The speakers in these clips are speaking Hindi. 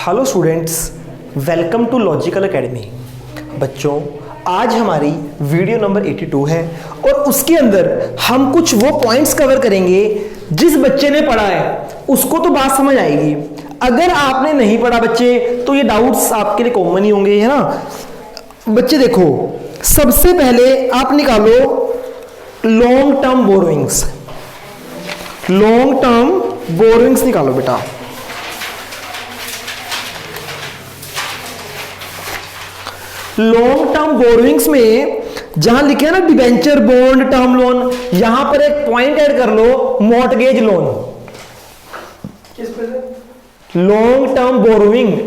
Hello students, welcome to logical academy. बच्चों, आज हमारी वीडियो नंबर 82 है और उसके अंदर हम कुछ वो पॉइंट्स कवर करेंगे जिस बच्चे ने पढ़ा है उसको तो बात समझ आएगी। अगर आपने नहीं पढ़ा बच्चे तो ये डाउट्स आपके लिए कॉमन ही होंगे, है ना। बच्चे देखो, सबसे पहले आप निकालो long term borrowings. Long term borrowings निकालो बेटा। लॉन्ग टर्म बोरोइंग्स में जहां लिखे है ना डिबेंचर, बॉन्ड, टर्म लोन, यहां पर एक पॉइंट ऐड कर लो, मॉर्टगेज लोन। किस पे से? लॉन्ग टर्म बोरोइंग,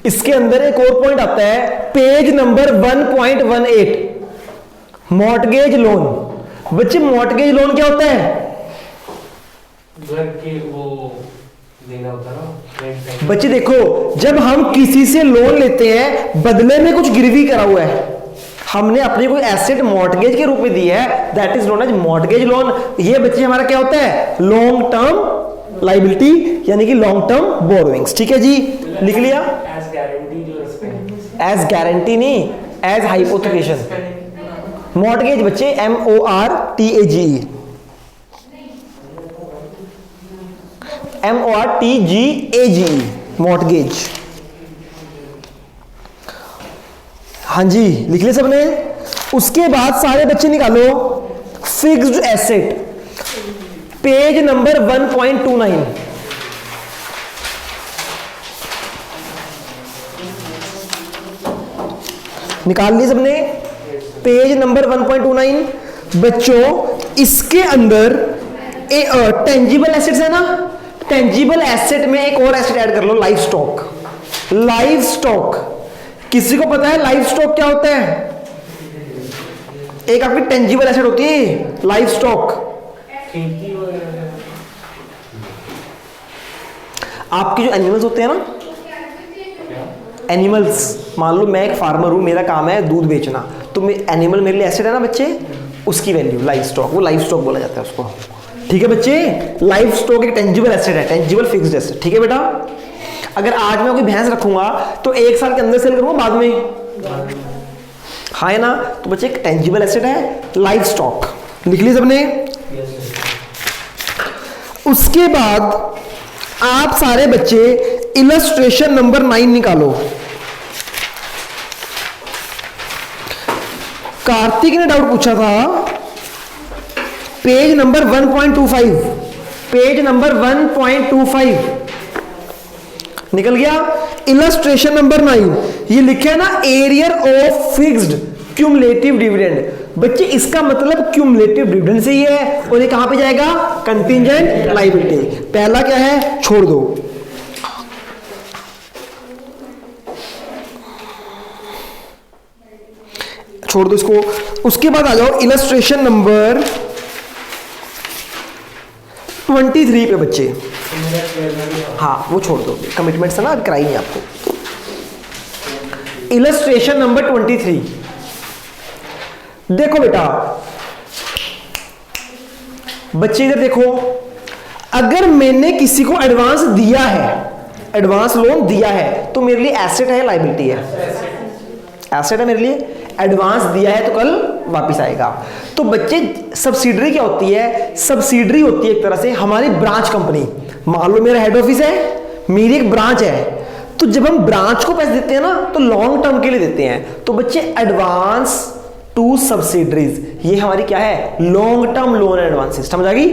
इसके अंदर एक और पॉइंट आता है, पेज नंबर 1.18, मॉर्टगेज लोन। बच्चे, मॉर्टगेज लोन क्या होता है? घर के वो देना होता है ना। बच्चे देखो, जब हम किसी से लोन लेते हैं बदले में कुछ गिरवी करा हुआ है, हमने अपनी कोई एसेट मॉर्टगेज के रूप में दी है, that is known as mortgage loan. ये बच्चे हमारा क्या होता है? लॉन्ग टर्म लायबिलिटी, यानी कि लॉन्ग टर्म बोरोइंग्स। ठीक है जी, लिख लिया। एज गारंटी जो एज गारंटी नहीं, एज हाइपोथेकेशन। मॉर्टगेज बच्चे MORTAGE, MORTGAGE, मॉर्टगेज। हाँ जी, लिख लिया सबने। उसके बाद सारे बच्चे निकालो फिक्स्ड एसेट, पेज नंबर 1.29। निकाल लिए सबने, पेज नंबर 1.29। बच्चों, इसके अंदर टेंजिबल एसेट्स है ना, टेंजिबल एसेट में एक और एसेट ऐड कर लो, लाइफ स्टॉक। लाइफ स्टॉक, किसी को पता है लाइफ स्टॉक क्या होता है? एक आपकी टेंजिबल एसेट होती है लाइफ स्टॉक। खेती वगैरह, आपके जो एनिमल्स होते हैं ना, एनिमल्स, मान लो मैं एक फार्मर हूं, मेरा काम है दूध बेचना, तो एनिमल मेरे लिए एसेट है ना बच्चे, उसकी वैल्यू लाइफ स्टॉक, वो लाइफ स्टॉक बोला जाता है उसको। ठीक है बच्चे, लाइफ स्टॉक एक टेंजिबल एसेट है, टेंजिबल फिक्स्ड एसेट। ठीक है बेटा, अगर आज मैं कोई भैंस रखूंगा तो 1 साल के अंदर सेल करूंगा बाद में, हाँ है ना। तो बच्चे एक टेंजिबल एसेट है लाइफ स्टॉक, लिख लिया सबने। उसके बाद आप सारे बच्चे इलस्ट्रेशन नंबर 9 निकालो। कार्तिक ने डाउट पूछा था, पेज नंबर 1.25, पेज नंबर 1.25 निकल गया। इलस्ट्रेशन नंबर 9, ये लिखा है ना, arrear of fixed cumulative dividend. बच्चे, इसका मतलब क्यूमुलेटिव डिविडेंड से ही है, और ये कहां पे जाएगा? Contingent liability. पहला क्या है? छोड़ दो। छोड़ दो इसको। उसके बाद आ जाओ इलस्ट्रेशन नंबर 23 पे बच्चे। हाँ, वो छोड़ दो, कमिटमेंट्स है ना, अभी कराई नहीं आपको। इलस्ट्रेशन नंबर 23 देखो बेटा। बच्चे इधर देखो, अगर मैंने किसी को एडवांस दिया है, एडवांस लोन दिया है, तो मेरे लिए एसेट है, लायबिलिटी है? एसेट है मेरे लिए। एडवांस दिया है तो कल वापस आएगा। तो बच्चे, सब्सिडरी क्या होती है? सब्सिडरी होती है एक तरह से हमारी ब्रांच कंपनी। मान लो मेरा हेड ऑफिस है, मेरी एक ब्रांच है, तो जब हम ब्रांच को पैसे देते हैं ना, तो लॉन्ग टर्म के लिए देते हैं। तो बच्चे, एडवांस टू सब्सिडरीज, ये हमारी क्या है? Long term loan and advances. समझ आ गई?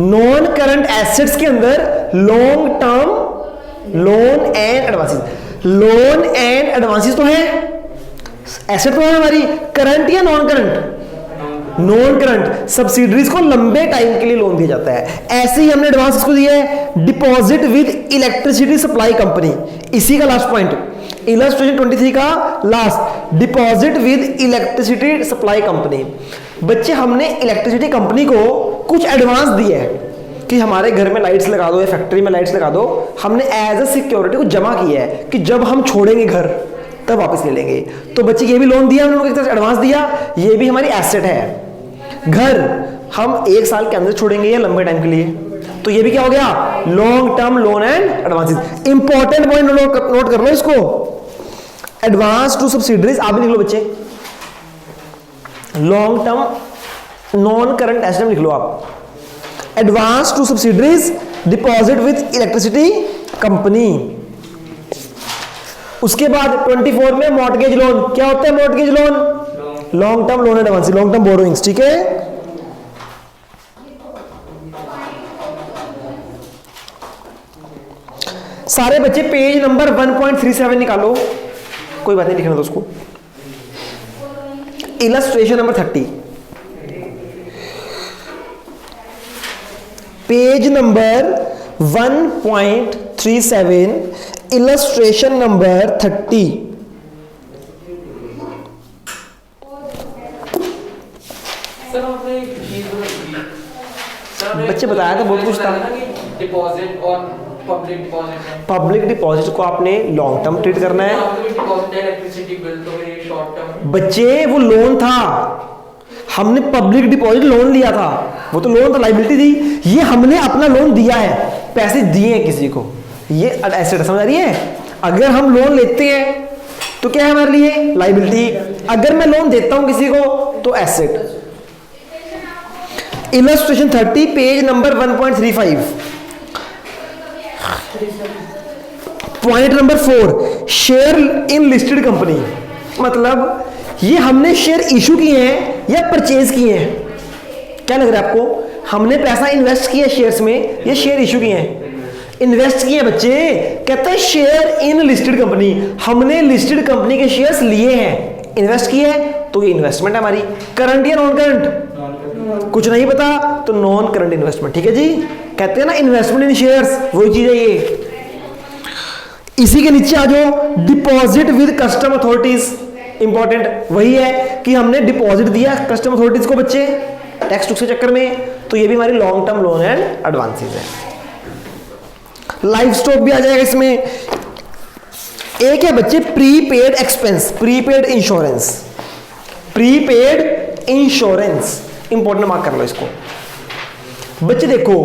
नॉन करंट एसेट्स के अंदर long term loan and advances. Loan and advances तो है, एसेट तो है हमारी। करंट या non current? Non current. Subsidiaries को लंबे टाइम के लिए लोन दिया जाता है। ऐसे ही हमने एडवांस इसको दिया है, deposit with electricity supply company. इसी का लास्ट पॉइंट, इलस्ट्रेशन 23 का last, deposit with electricity supply company. बच्चे, हमने इलेक्ट्रिसिटी कंपनी को कुछ एडवांस दिया है कि हमारे घर में लाइट्स लगा दो या फैक्ट्री में लाइट्स लगा दो। हमने एज अ सिक्योरिटी को जमा किया है कि जब हम छोड़ेंगे घर तब वापस ले लेंगे। तो बच्चे, ये भी लोन दिया हम लोग, एक तरह से एडवांस दिया, ये भी हमारी एसेट है। घर हम 1 साल के अंदर छोड़ेंगे या लंबे टाइम के लिए? तो ये भी क्या हो गया, long term loan and advances. Important point note कर लो इसको, एडवांस टू सब्सिडरीज आप भी लिख लो बच्चे, long term non current asset लिख लो आप, advance to subsidiaries deposit with electricity company. उसके बाद 24 में मॉर्टगेज लोन, क्या होता है mortgage loan, long term loan advance, long term borrowings, ठीक है। सारे बच्चे पेज नंबर 1.37 निकालो, कोई बात नहीं लिखना तो उसको, illustration number 30, page number 1.37, illustration number 30। बच्चे बताया था बहुत कुछ था, डिपॉजिट और पब्लिक डिपॉजिट, पब्लिक डिपॉजिट को आपने लॉन्ग टर्म ट्रीट करना है। इलेक्ट्रिसिटी बिल तो ये शॉर्ट टर्म, बच्चे वो लोन था, हमने पब्लिक डिपॉजिट लोन लिया था, वो तो लोन था, लाइबिलिटी थी, ये हमने अपना लोन दिया है, पैसे दिए हैं किसी को, ये एसेट, समझ आ रही है। अगर हम लोन लेते हैं तो क्या है हमारे लिए, लाइबिलिटी, अगर मैं लोन देता हूं किसी को तो asset. Illustration 30 page number 1.35, point number 4, share in listed company, मतलब ये हमने शेयर इशू किए हैं या परचेज किए हैं, क्या लग रहा है आपको, हमने पैसा इन्वेस्ट किया शेयर्स में या शेयर इशू किए हैं, इन्वेस्ट किए बच्चे, कहते हैं शेयर इन लिस्टेड कंपनी, हमने लिस्टेड कंपनी के शेयर्स लिए हैं, इन्वेस्ट किए हैं, तो ये इन्वेस्टमेंट है हमारी, करंट या नॉन करंट, कुछ नहीं पता तो नॉन करंट इन्वेस्टमेंट, ठीक है जी। कहते हैं ना इन्वेस्टमेंट इन शेयर्स, वही चीज है ये। इसी के नीचे आ जाओ, deposit with custom authorities, important वही है कि हमने डिपॉजिट दिया कस्टम अथॉरिटीज को बच्चे टैक्स टुक्स के चक्कर में, तो ये भी हमारी long term loan and advances है। लाइफ स्टॉक भी आ जाएगा इसमें। एक है बच्चे prepaid expense, prepaid insurance, prepaid insurance, important mark कर लो इसको बच्चे। देखो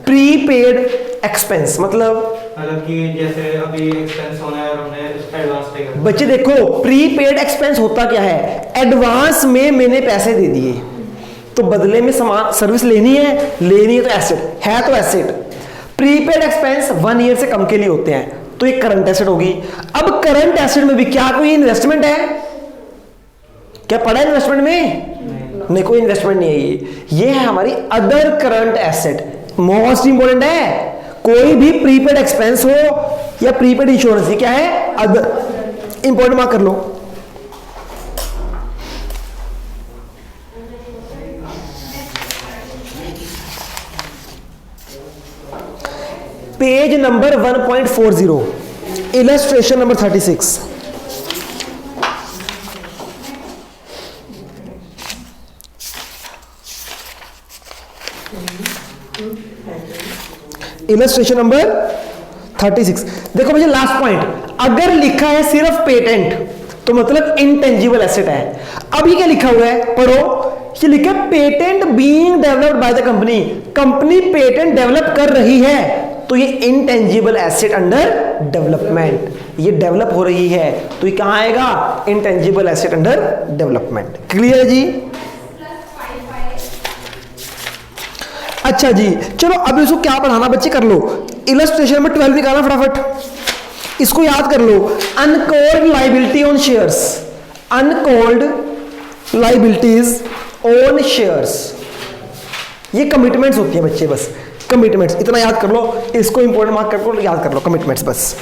प्रीपेड एक्सपेंस मतलब कि जैसे अभी एक्सपेंस होना है और हमने एडवांस पे करना है। बच्चे देखो प्रीपेड एक्सपेंस होता क्या है, एडवांस में मैंने पैसे दे दिए तो बदले में सामान सर्विस लेनी है तो एसेट है, तो एसेट। प्रीपेड एक्सपेंस 1 ईयर से कम के लिए होते हैं, तो ये करंट एसेट होगी। अब करंट एसेट में भी क्या कोई इन्वेस्टमेंट है, क्या पड़ा है इन्वेस्टमेंट में? नहीं, कोई इन्वेस्टमेंट नहीं है। ये है हमारी other current asset, most important है। कोई भी प्रीपेड एक्सपेंस हो या प्रीपेड इंश्योरेंस, ये क्या है? अदर। इंपोर्टेंट मार्क कर लो। Page number 1.40, illustration number 36। Illustration number 36 देखो मुझे लास्ट पॉइंट, अगर लिखा है सिर्फ पेटेंट तो मतलब इनटेंजिबल एसेट है। अब ये क्या लिखा हुआ है, पढ़ो। ये लिखा है patent being developed by the company, company patent develop कर रही है तो ये इनटेंजिबल एसेट अंडर डेवलपमेंट, ये डेवलप हो रही है तो ये कहां आएगा? Intangible asset under development. Clear है जी? अच्छा जी, चलो अब इसको क्या पढ़ाना बच्चे कर लो। इलस्ट्रेशन नंबर 12 निकालना फटाफट, इसको याद कर लो। Uncalled liability on shares, uncalled liabilities on shares, ये कमिटमेंट्स होती है बच्चे, बस कमिटमेंट्स, इतना याद कर लो। इसको इंपॉर्टेंट मार्क कर लो, याद कर लो कमिटमेंट्स बस।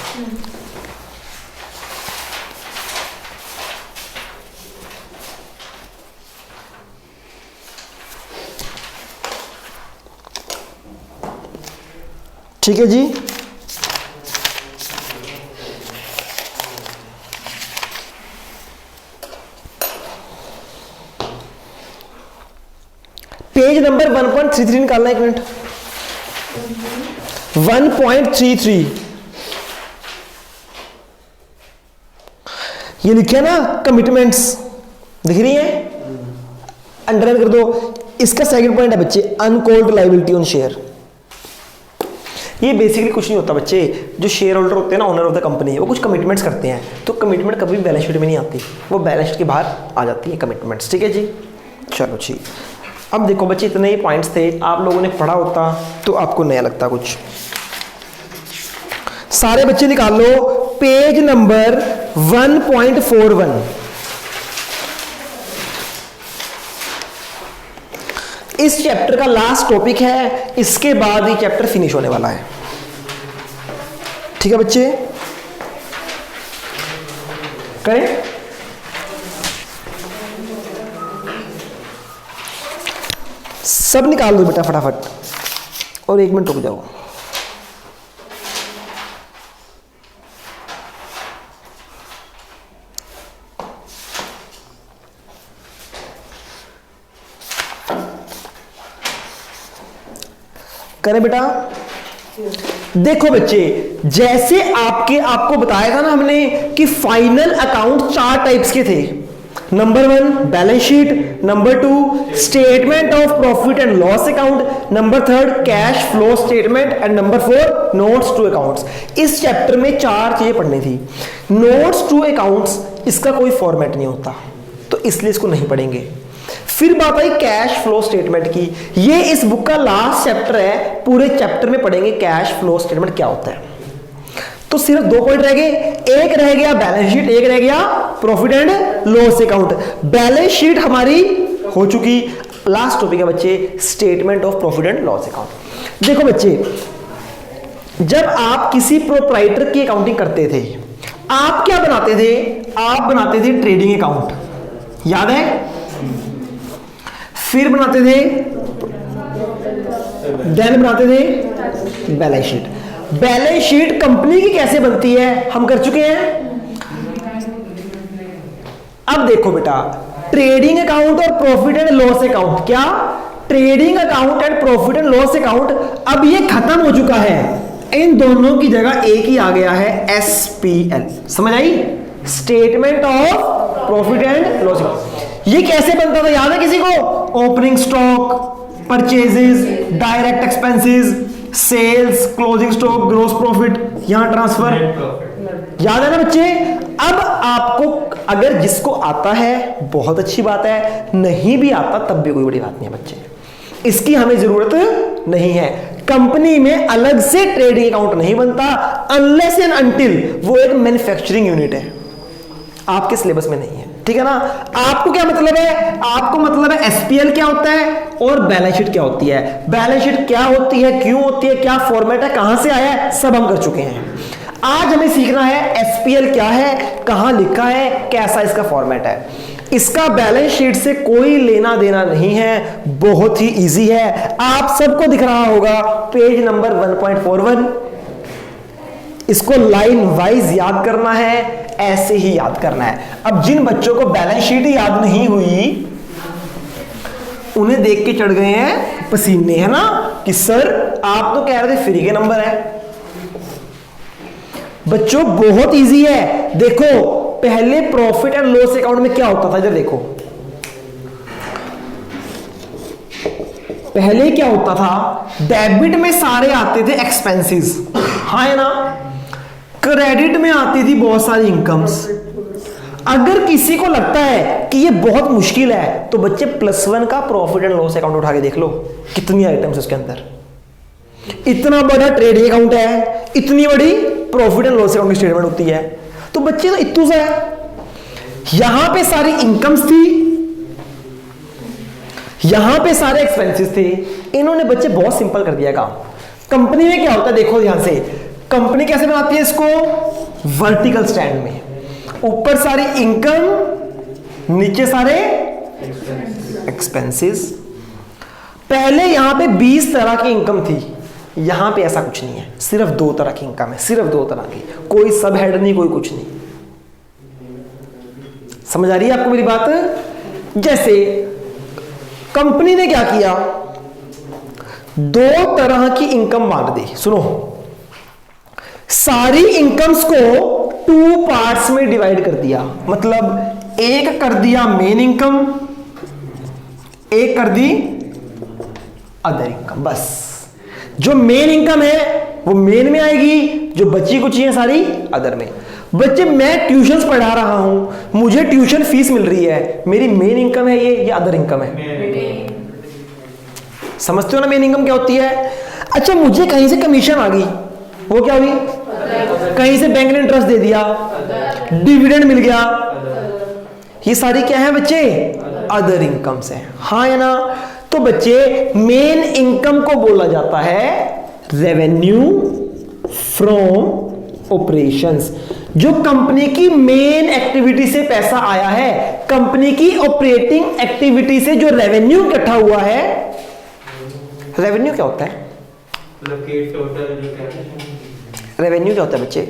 ठीक है जी? पेज नंबर 1.33 निकालना, एक मिनट। 1.33 ये लिखे ना कमिटमेंट्स, दिख रही है? अंडरलाइन कर दो। इसका सेकंड पॉइंट है बच्चे अनकॉल्ड लायबिलिटी ऑन शेयर। ये बेसिकली कुछ नहीं होता बच्चे, जो शेयर होल्डर होते हैं ना, ओनर ऑफ द कंपनी, वो कुछ कमिटमेंट्स करते हैं, तो कमिटमेंट कभी भी बैलेंस शीट में नहीं आती, वो बैलेंस शीट के बाहर आ जाती है कमिटमेंट्स। ठीक है जी, चलो जी। अब देखो बच्चे, इतने ही पॉइंट्स थे, आप लोगों ने पढ़ा होता तो आपको नया लगता कुछ। सारे बच्चे निकाल लो पेज नंबर 1.41। इस चैप्टर का लास्ट टॉपिक है, इसके बाद ये चैप्टर फिनिश होने वाला है। ठीक है बच्चे, करें? सब निकाल दो बेटा फटाफट, और 1 मिनट रुक जाओ। करें बेटा? देखो बच्चे, जैसे आपको बताया था ना हमने कि फाइनल अकाउंट 4 टाइप्स के थे। Number 1 balance sheet, number 2 statement of profit and loss account, number 3 cash flow statement, and number 4 notes to accounts. इस चैप्टर में 4 चीजें पढ़नी थी। नोट्स टू अकाउंट्स, इसका कोई फॉर्मेट नहीं होता, तो इसलिए इसको नहीं पढ़ेंगे। फिर बात आई कैश फ्लो स्टेटमेंट की, ये इस बुक का लास्ट चैप्टर है, पूरे चैप्टर में पढ़ेंगे कैश फ्लो स्टेटमेंट क्या होता है। तो सिर्फ 2 पॉइंट रह गए, एक रह गया बैलेंस शीट, एक रह गया profit and loss account. Balance sheet हमारी हो चुकी, लास्ट टॉपिक है बच्चे statement of profit and loss account. देखो बच्चे, जब आप किसी प्रोप्राइटर की अकाउंटिंग करते थे, आप क्या बनाते थे? आप बनाते थे ट्रेडिंग अकाउंट, याद है? फिर बनाते थे, देन बनाते थे balance sheet. Balance sheet company की कैसे बनती है हम कर चुके हैं। अब देखो बेटा, ट्रेडिंग अकाउंट और प्रॉफिट एंड लॉस अकाउंट, क्या trading account and profit and loss account अब ये खत्म हो चुका है, इन दोनों की जगह एक ही आ गया है, एसपीएल। समझ आई? Statement of profit and loss account. ये कैसे बनता था याद है किसी को? Opening stock, purchases, direct expenses, sales, closing stock, gross profit, यहां ट्रांसफर, याद है ना बच्चे? अब आपको अगर जिसको आता है बहुत अच्छी बात है, नहीं भी आता तब भी कोई बड़ी बात नहीं है बच्चे, इसकी हमें जरूरत नहीं है। कंपनी में अलग से ट्रेडिंग अकाउंट नहीं बनता अनलेस एंड अनटिल वो एक मैन्युफैक्चरिंग यूनिट है, आपके सिलेबस में नहीं है। ठीक है ना? आपको क्या मतलब है? आपको मतलब है एसपीएल क्या होता है और बैलेंस शीट क्या होती है। बैलेंस शीट क्या होती है, क्यों होती है, क्या फॉर्मेट है, कहां से आया है, सब हम कर चुके हैं। आज हमें सीखना है एसपीएल क्या है, कहां लिखा है, कैसा इसका फॉर्मेट है। इसका बैलेंस शीट से कोई लेना देना नहीं है, बहुत ही इजी है, आप सबको दिख रहा होगा पेज नंबर 1.41। इसको लाइन वाइज याद करना है, ऐसे ही याद करना है। अब जिन बच्चों को बैलेंस शीट याद नहीं हुई उन्हें देख के चढ़ गए हैं पसीने, है ना, कि सर आप तो कह रहे थे फ्री के नंबर है। बच्चों बहुत इजी है। देखो पहले प्रॉफिट एंड लॉस अकाउंट में क्या होता था, इधर देखो, पहले क्या होता था, डेबिट में सारे आते थे एक्सपेंसेस, हाँ है ना, क्रेडिट में आती थी बहुत सारी इनकम्स। अगर किसी को लगता है कि ये बहुत मुश्किल है तो बच्चे +1 का प्रॉफिट एंड लॉस अकाउंट उठा के देख लो, कितनी आइटम्स उसके अंदर, इतना बड़ा ट्रेडिंग अकाउंट है, इतनी बड़ी प्रॉफिट एंड लॉस अकाउंट की स्टेटमेंट होती है। तो बच्चे तो इतू सा है, यहां पे सारी इनकम्स थी, यहां पे सारे एक्सपेंसेस थे। इन्होंने बच्चे बहुत सिंपल कर दिया काम। कंपनी में क्या होता है देखो ध्यान से, कंपनी कैसे बनाती है इसको, वर्टिकल स्टैंड में, ऊपर सारी इनकम, नीचे सारे एक्सपेंसेस। पहले यहां पे 20 तरह की इनकम थी, यहां पे ऐसा कुछ नहीं है, सिर्फ 2 तरह की इनकम है, सिर्फ 2 तरह की, कोई सब हेड नहीं, कोई कुछ नहीं। समझ आ रही है आपको मेरी बात? जैसे कंपनी ने क्या किया, 2 तरह की इनकम बांट दी। सुनो, सारी इनकम्स को 2 पार्ट्स में डिवाइड कर दिया, मतलब एक कर दिया मेन इनकम, एक कर दी अदर इनकम। बस जो मेन इनकम है वो मेन में आएगी, जो बची कुछ है सारी अदर में। बच्चे मैं ट्यूशंस पढ़ा रहा हूं, मुझे ट्यूशन फीस मिल रही है, मेरी मेन इनकम है ये या अदर इनकम है? समझते हो ना मेन इनकम क्या होती है? अच्छा मुझे कहीं से कमीशन आ गई, वो क्या हुई? कहीं से बैंक ने इंटरेस्ट दे दिया, डिविडेंड मिल गया, ये सारी क्या है बच्चे? अदर इनकम से, हाँ या ना? तो बच्चे मेन इनकम को बोला जाता है रेवेन्यू फ्रॉम ऑपरेशंस। जो कंपनी की मेन एक्टिविटी से पैसा आया है, कंपनी की ऑपरेटिंग एक्टिविटी से जो रेवेन्यू इकट्ठा हुआ है। रेवेन्यू क्या होता है? मतलब कि टोटल रेवेन्यू क्या होता है बच्चे?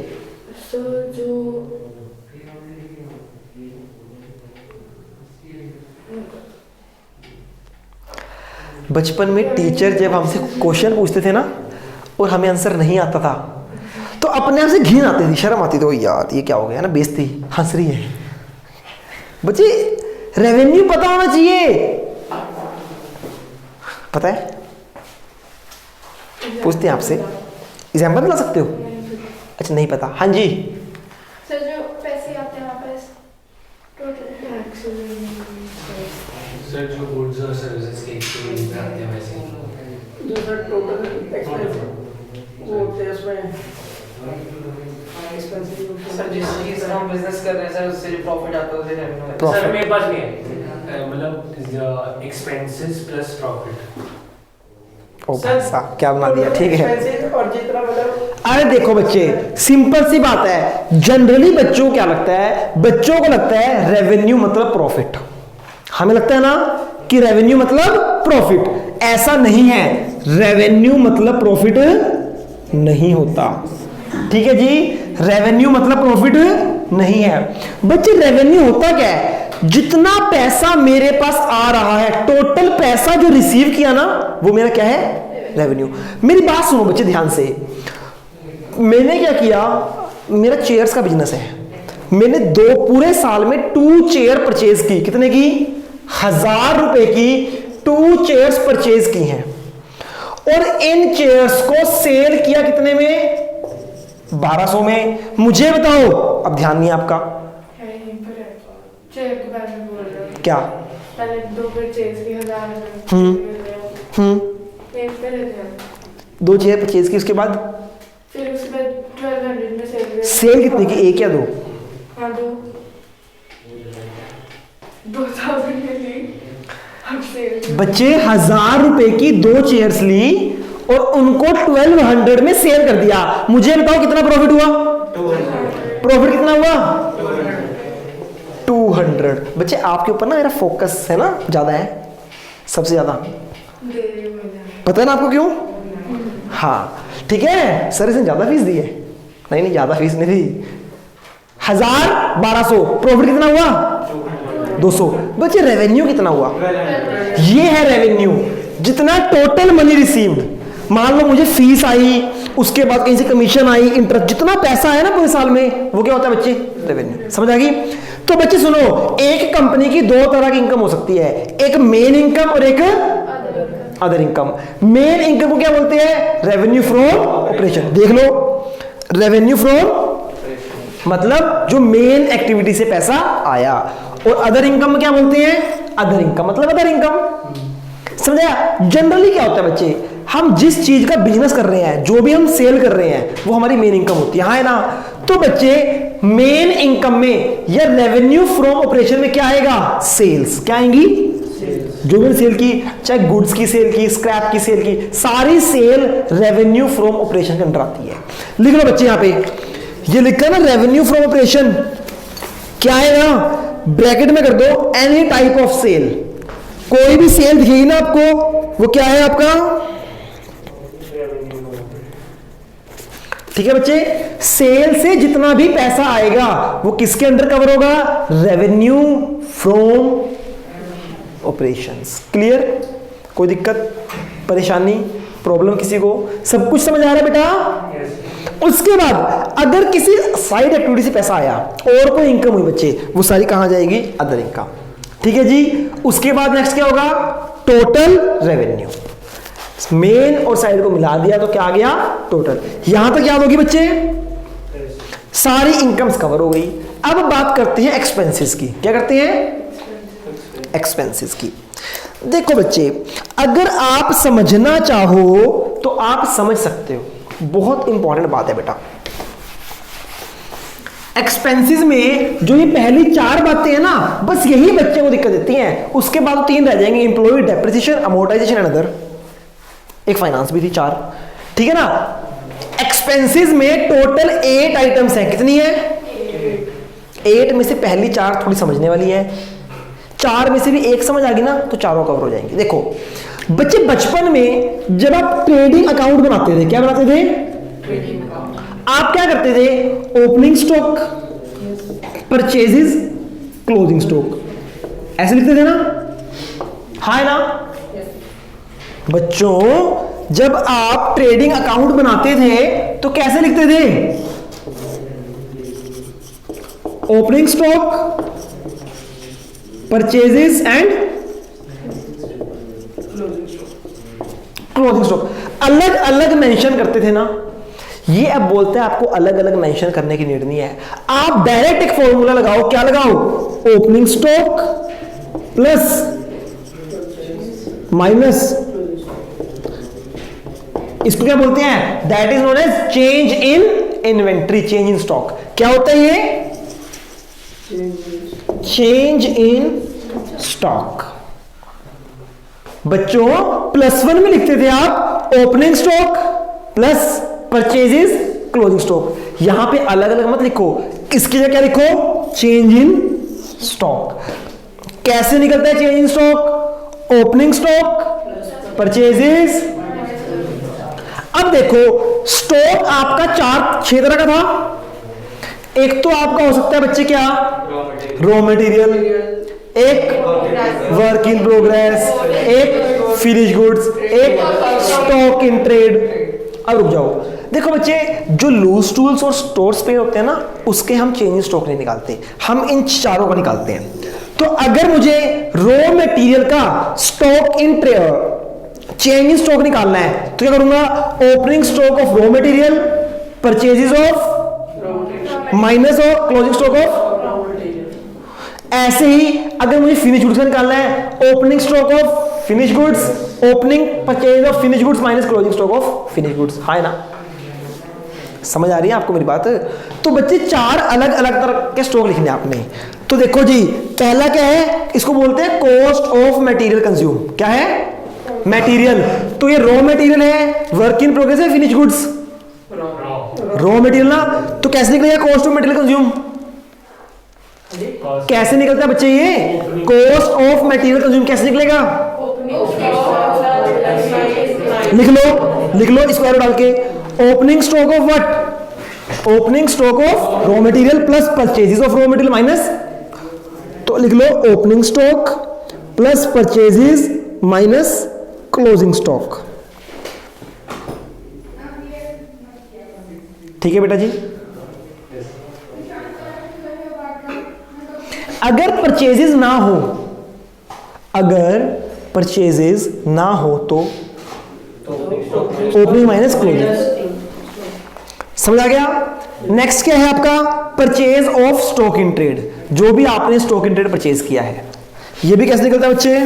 बचपन में टीचर जब हमसे क्वेश्चन पूछते थे ना और हमें आंसर नहीं आता था तो अपने आप से घिन आती थी, शर्म आती थी, ओ यार ये क्या हो गया ना, बेइज्जती, हंस रही है। बच्चे रेवेन्यू पता होना चाहिए, पता है? पूछते हैं आपसे, एग्जाम्पल बता सकते हो? अच्छा नहीं पता, हाँ जी। सर जो पैसे आते हैं वापस टोटल सर जो गुड्स और सर्विसेज के एक्सपेंस आते हैं वैसे जो सर टोटल एक्सपेंस वो होते हैं उसमें सर जिस चीज से हम बिजनेस कर रहे हैं सर उससे जो प्रॉफिट आता है उसे रेवेन्यू आता है। सर मेरे पास नहीं है, मतलब एक्सपेंसेस प्लस प्रॉफिट। ओ भाई साहब क्या बना दिया, ठीक है। और जितना मतलब अरे देखो बच्चे, सिंपल सी बात है, जनरली बच्चों को क्या लगता है? बच्चों को लगता है रेवेन्यू मतलब प्रॉफिट। हमें लगता है ना कि रेवेन्यू मतलब प्रॉफिट, ऐसा नहीं है। रेवेन्यू मतलब प्रॉफिट नहीं होता, ठीक है जी? रेवेन्यू मतलब प्रॉफिट नहीं है बच्चे। रेवेन्यू होता क्या है? जितना पैसा मेरे पास आ रहा है, टोटल पैसा जो रिसीव किया ना, वो मेरा क्या है? रेवेन्यू। मेरी बात सुनो बच्चे ध्यान से, मैंने क्या किया, मेरा चेयर्स का बिजनेस है, मैंने पूरे साल में 2 चेयर परचेज की। कितने की? 1000 रुपए की 2 चेयर्स परचेज की हैं और इन चेयर्स को सेल किया कितने में? 1200 में। मुझे बताओ, अब ध्यान नहीं आपका, चेयर के बारे में बोल रहे हो? क्या? पहले 2 परचेज की 1000 2 चेयर परचेज की, उसके बाद फिर उसके बाद 1200 में सेल कितने की? 1 या 2? हाँ 2 2000 में ली अब सेल। बच्चे 1000 रुपए की 2 चेयर्स ली और उनको 1200 में सेल कर दिया। मुझे बताओ कितना प्रॉफिट हुआ? प्रॉफिट कितना हुआ? 200। बच्चे आपके ऊपर ना मेरा फोकस है ना ज्यादा है, सबसे ज्यादा। पता है ना आपको क्यों? हाँ ठीक है, सर इसने ज्यादा फीस दी है। नहीं ज्यादा फीस नहीं दी। 1000 1200, प्रॉफिट कितना हुआ? 200। बच्चे रेवेन्यू कितना हुआ? ये है रेवेन्यू, जितना टोटल मनी रिसीव्ड। मान लो मुझे फीस आई, उसके बाद कहीं से कमीशन आई, इंटरेस्ट, जितना पैसा है ना पूरे साल में, वो क्या होता है बच्चे? रेवेन्यू। समझ आ गई? तो बच्चे सुनो, एक कंपनी की 2 तरह की इनकम हो सकती है, एक मेन इनकम और एक अदर इनकम। मेन इनकम को क्या बोलते हैं? Revenue from operation. देख लो, रेवेन्यू फ्रॉम मतलब जो मेन एक्टिविटी से पैसा आया, और अदर इनकम क्या बोलते हैं? अदर इनकम मतलब अदर इनकम। समझा? जनरली क्या होता है बच्चे, हम जिस चीज का बिजनेस कर रहे हैं, जो भी हम सेल कर रहे हैं, वो हमारी मेन इनकम होती है, हाँ है ना? तो बच्चे मेन इनकम में या रेवेन्यू फ्रॉम ऑपरेशन में क्या आएगा? सेल्स। क्या आएंगी? जो भी सेल की, चाहे गुड्स की सेल की, स्क्रैप की सेल की, सारी सेल रेवेन्यू फ्रॉम ऑपरेशन के अंदर आती है। लिख लो बच्चे, यहां पे ये लिखा है ना रेवेन्यू फ्रॉम ऑपरेशन, क्या है ना? ब्रैकेट में कर दो एनी टाइप ऑफ सेल। कोई भी सेल दिखेगी ना आपको, वो क्या है आपका? ठीक है बच्चे, सेल से जितना भी पैसा आएगा वो किसके अंडर कवर होगा? Revenue from operations. क्लियर? कोई दिक्कत, परेशानी, प्रॉब्लम किसी को? सब कुछ समझ आ रहा है बेटा? उसके बाद अगर किसी साइड एक्टिविटी से पैसा आया और कोई इनकम हुई बच्चे, वो सारी कहां जाएगी? Other income. ठीक है जी? उसके बाद नेक्स्ट क्या होगा? Total revenue. मेन और साइड को मिला दिया तो क्या आ गया? टोटल। यहां तक याद होगी बच्चे? सारी इनकम्स कवर हो गई। अब बात करते हैं एक्सपेंसेस की। क्या करते हैं? एक्सपेंसेस की। देखो बच्चे, अगर आप समझना चाहो तो आप समझ सकते हो, बहुत इंपॉर्टेंट बात है बेटा। एक्सपेंसेस में जो ये पहली 4 बातें हैं ना, बस यही बच्चे को दिक्कत देती हैं। उसके बाद 3 रह जाएंगे, employ depreciation, amortisation and other. एक फाइनेंस भी थी 4, ठीक है ना। एक्सपेंसेस में टोटल 8 आइटम्स हैं। कितनी है? 8 में से पहली 4 थोड़ी समझने वाली है, 4 में से भी 1 समझ आ गई ना तो चारों कवर हो जाएंगे। देखो बच्चे, बचपन में जब आप ट्रेडिंग अकाउंट बनाते थे, क्या बनाते थे? आप क्या करते थे? Opening stock, purchases, closing stock, ऐसे लिखते थे ना? हाँ ना बच्चों? जब आप ट्रेडिंग अकाउंट बनाते थे तो कैसे लिखते थे? Opening stock, purchases and closing stock. अलग अलग मेंशन करते थे ना। ये अब बोलते हैं आपको अलग अलग मेंशन करने की नीड नहीं है। आप डायरेक्ट एक फॉर्मूला लगाओ। क्या लगाओ? ओपनिंग स्टॉक प्लस माइनस, इसको क्या बोलते हैं? That is known as change in inventory, change in stock. क्या होता है ये? Change in stock. बच्चों +1 में लिखते थे आप opening stock plus purchases, closing stock. यहां पे अलग अलग मत लिखो, इसकी जगह क्या लिखो? Change in stock. कैसे निकलता है change in stock? Opening stock, purchases. अब देखो, स्टॉक आपका 6 तरह का था। एक तो आपका हो सकता है बच्चे क्या? रॉ मटेरियल, एक वर्क इन प्रोग्रेस, एक फिनिश गुड्स, एक स्टॉक इन ट्रेड। अब रुक जाओ, देखो बच्चे, जो लूज टूल्स और स्टोर स्पेयर होते हैं ना, उसके हम चेंज इन स्टॉक नहीं निकालते, हम इन चारों का निकालते हैं। तो अगर मुझे रॉ मटेरियल का stock in change in stock निकालना है तो क्या करूंगा? Opening stock of raw material, purchases of minus और क्लोजिंग स्टॉक ऑफ। ऐसे ही अगर मुझे फिनिश गुड्स का निकालना है, opening stock of finish goods, opening purchase of finish goods minus closing stock of finish goods. है ना? समझ आ रही है आपको मेरी बात? तो बच्चे 4 अलग अलग तरह के स्टॉक लिखने आपने। तो देखो जी, पहला क्या है? इसको बोलते हैं कॉस्ट ऑफ मटेरियल कंज्यूम। क्या है? मटेरियल। तो ये रॉ मटेरियल है, वर्क इन प्रोग्रेस है, फिनिश गुड्स। रॉ मटेरियल ना, तो कैसे निकलेगा कॉस्ट ऑफ मटेरियल कंज्यूम? कैसे निकलता है बच्चे ये? कॉस्ट ऑफ मटेरियल कंज्यूम कैसे निकलेगा? लिख लो इसको एरो डाल के। Opening stock of what? Opening stock of raw material plus purchases of raw material minus, तो लिख लो opening stock plus purchases minus closing stock. ठीक है बेटा जी? अगर परचेजेस ना हो, अगर परचेजेस ना हो तो ओपनिंग माइनस क्लोजिंग। समझ आ गया? नेक्स्ट क्या है आपका? Purchase of stock in trade. जो भी आपने स्टॉक इन ट्रेड परचेज किया है, ये भी कैसे निकलता है बच्चे?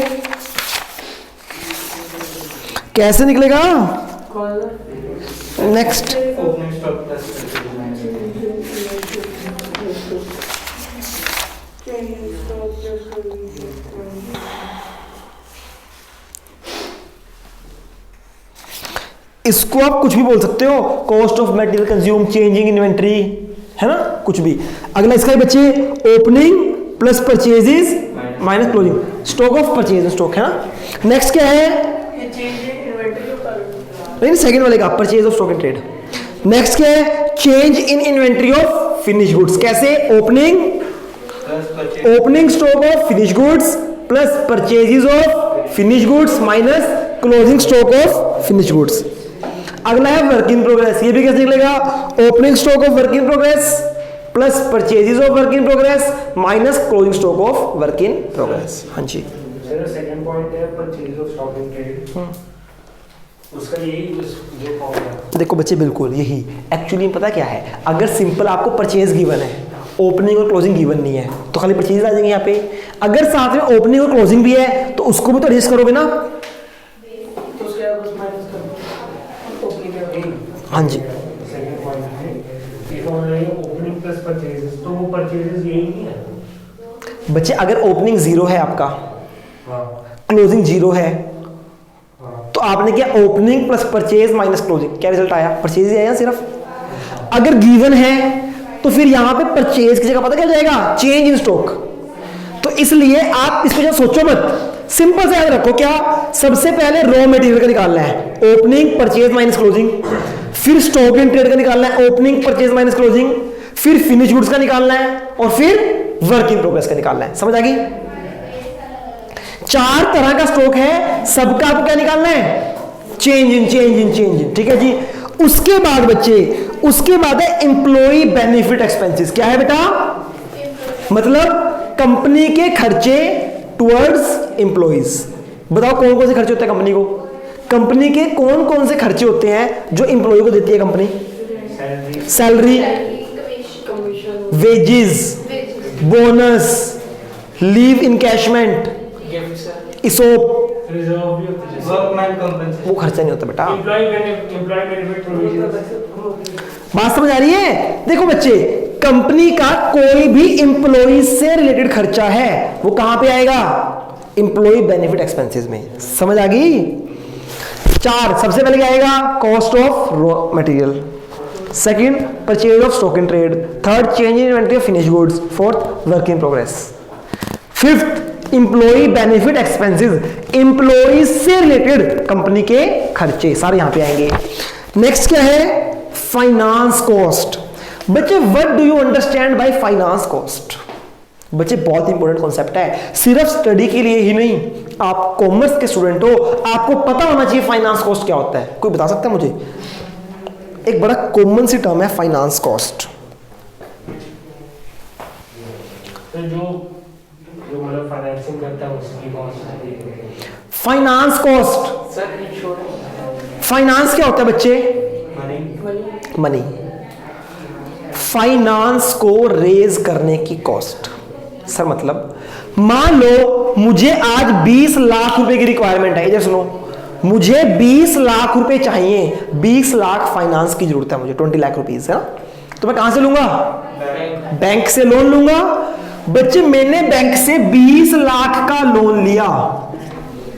कैसे निकलेगा? नेक्स्ट, ओपनिंग स्टॉक प्लस इसको आप कुछ भी बोल सकते हो, cost of material consume, changing inventory, है ना? कुछ भी। अगला इसका ही बच्चे, opening plus purchases minus closing, stock of purchase stock, है ना? नेक्स्ट क्या है? नहीं, सेकंड वाले का purchase of stock in trade. Next क्या है? Change in inventory of finish goods. कैसे? Opening stock of finish goods plus purchases of finish goods minus closing stock of finish goods. अगला है वर्क इन प्रोग्रेस। ये भी कैसे निकलेगा? Opening stock of work in progress plus purchases of work in progress minus closing stock of work in progress. हाँ जी, सेकंड पॉइंट है purchase of stock in trade. उसका यही जो फॉर्मूला देखो बच्चे बिल्कुल यही एक्चुअली पता क्या है, अगर सिंपल आपको परचेज गिवन है, ओपनिंग और क्लोजिंग गिवन नहीं है तो खाली परचेज आ जाएंगे यहाँ पे। अगर साथ में ओपनिंग और क्लोजिंग भी है तो उसको भी तो एडजस्ट करोगे ना। तो उसके बाद बस माइनस कर दो ओपनिंग का। हाँ जी सेकंड पॉइंट है if online opening plus purchases, तो वो परचेजेस यही नहीं है बच्चे, अगर ओपनिंग 0 है आपका, हाँ क्लोजिंग 0 है, हाँ तो आपने क्या opening plus purchase minus closing, क्या रिजल्ट आया? परचेज ही आया सिर्फ। अगर गिवन है तो फिर यहां पे परचेज की जगह पता क्या हो जाएगा? Change in stock. तो इसलिए आप इसको जब सोचो मत, सिंपल से याद रखो क्या, सबसे पहले रॉ मटेरियल का निकालना है, ओपनिंग परचेज माइनस क्लोजिंग, फिर स्टॉक इन ट्रेड का निकालना है, ओपनिंग परचेज माइनस क्लोजिंग, फिर फिनिश गुड्स का निकालना है, और फिर वर्क इन प्रोग्रेस का निकालना है। समझ आ गई? 4 तरह का स्टॉक है, सबका आपको क्या निकालना है? Change in, change in, change in. ठीक है जी। उसके बाद बच्चे, उसके बाद है एम्प्लॉय बेनिफिट एक्सपेंसेस। क्या है बेटा? मतलब कंपनी के खर्चे टुवर्ड्स एम्प्लॉइज। बताओ कौन कौन से खर्चे होते हैं कंपनी को? कंपनी के कौन कौन से खर्चे होते हैं जो एम्प्लॉय को देती है company? Salary, commission, wages, bonus, leave encashment, ESOP, reserve भी होता है वर्कमैन कंपनसेशन। वो खर्चा नहीं होता बेटा। Employ benefit provisions. बात समझ आ रही है? देखो बच्चे, कंपनी का कोई भी एम्प्लॉय से रिलेटेड खर्चा है वो कहां पे आएगा? एम्प्लॉय बेनिफिट एक्सपेंसेस में। समझ आ गई? 4, सबसे पहले क्या आएगा? Cost of raw material, second purchase of stock in trade, third change in inventory of finish goods, fourth work in progress, fifth employee benefit expenses, employee से रिलेटेड कंपनी के खर्चे सारे यहां पे आएंगे। नेक्स्ट क्या है? Finance cost. बच्चे what do you understand by finance cost? बच्चे बहुत इंपॉर्टेंट कॉन्सेप्ट है, सिर्फ स्टडी के लिए ही नहीं। आप कॉमर्स के स्टूडेंट हो, आपको पता होना चाहिए फाइनेंस कॉस्ट क्या होता है। कोई बता सकता है मुझे? एक बड़ा कॉमन सी टर्म है फाइनेंस कॉस्ट। तो जो मतलब फाइनेंसिंग करता है उसकी cost. Finance cost, sir insurance, finance क्या होता है बच्चे? Money, money. फाइनेंस को रेज करने की कॉस्ट। सर मतलब मान लो मुझे आज 20 लाख रुपए की रिक्वायरमेंट है, इधर सुनो, मुझे 20 लाख रुपए चाहिए, 20 लाख फाइनेंस की जरूरत है मुझे, 20 लाख रुपीस है ना, तो मैं कहां से लूंगा? बैंक से लोन लूंगा। बच्चे मैंने बैंक से 20 लाख का लोन लिया,